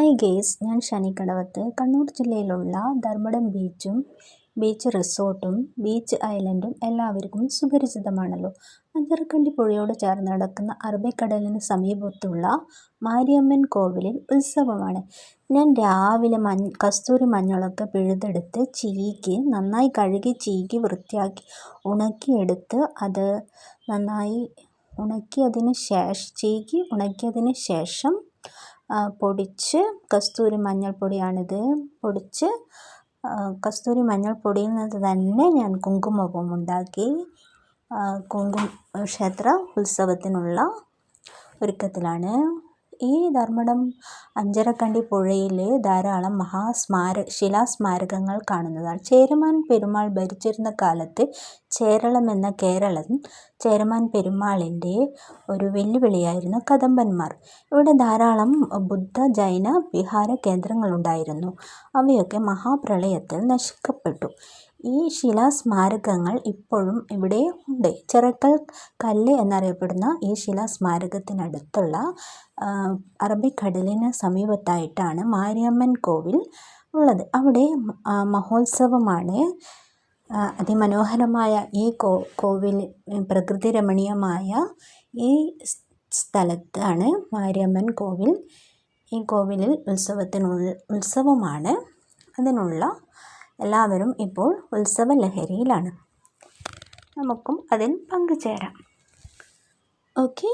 Hi guys, ഞാൻ ഷനിക്കടവത്ത്. കണ്ണൂർ ജില്ലയിലുള്ള ധർമ്മടം ബീച്ചും ബീച്ച് റിസോർട്ടും ബീച്ച് ഐലൻഡും എല്ലാവർക്കും സുപരിചിതമാണല്ലോ. അഞ്ചരക്കണ്ടി പുഴയോട് ചേർന്ന് കിടക്കുന്ന അറബിക്കടലിന് സമീപത്തുള്ള മാരിയമ്മൻ കോവിലിൽ ഉത്സവമാണ്. ഞാൻ രാവിലെ കസ്തൂരി മഞ്ഞളൊക്കെ പിഴുതെടുത്ത് നന്നായി കഴുകി ചീകി വൃത്തിയാക്കി ഉണക്കിയെടുത്ത് അത് നന്നായി ഉണക്കിയതിന് ശേഷം പൊടിച്ച് കസ്തൂരി മഞ്ഞൾപ്പൊടിയാണിത്. കസ്തൂരി മഞ്ഞൾപ്പൊടിയിൽ നിന്ന് തന്നെ ഞാൻ കുങ്കുമവും ഉണ്ടാക്കി ക്ഷേത്ര ഉത്സവത്തിനുള്ള ഒരുക്കത്തിലാണ്. ഈ ധർമ്മടം അഞ്ചരക്കണ്ടി പുഴയിൽ ധാരാളം ശിലാസ്മാരകങ്ങൾ കാണുന്നതാണ്. ചേരമാൻ പെരുമാൾ ഭരിച്ചിരുന്ന കാലത്ത് ചേരളം എന്ന കേരളം ചേരമാൻ പെരുമാളിൻ്റെ ഒരു വെല്ലുവിളിയായിരുന്നു കദംബന്മാർ. ഇവിടെ ധാരാളം ബുദ്ധ ജൈന വിഹാര കേന്ദ്രങ്ങളുണ്ടായിരുന്നു. അവയൊക്കെ മഹാപ്രളയത്തിൽ നശിക്കപ്പെട്ടു. ഈ ശിലാസ്മാരകങ്ങൾ ഇപ്പോഴും ഇവിടെ ഉണ്ട്. ചിറക്കൽ കല്ല് എന്നറിയപ്പെടുന്ന ഈ ശിലാസ്മാരകത്തിനടുത്തുള്ള അറബിക്കടലിന് സമീപത്തായിട്ടാണ് മാരിയമ്മൻ കോവിൽ ഉള്ളത്. അവിടെ മഹോത്സവമാണ്. അതിമനോഹരമായ ഈ കോവിൽ, പ്രകൃതി രമണീയമായ ഈ സ്ഥലത്താണ് മാരിയമ്മൻ കോവിൽ. ഈ കോവിലിൽ ഉത്സവമാണ്. അതിനുള്ള എല്ലാവരും ഇപ്പോൾ ഉത്സവ ലഹരിയിലാണ്. നമുക്കും അതിൽ പങ്കുചേരാം. ഓക്കെ.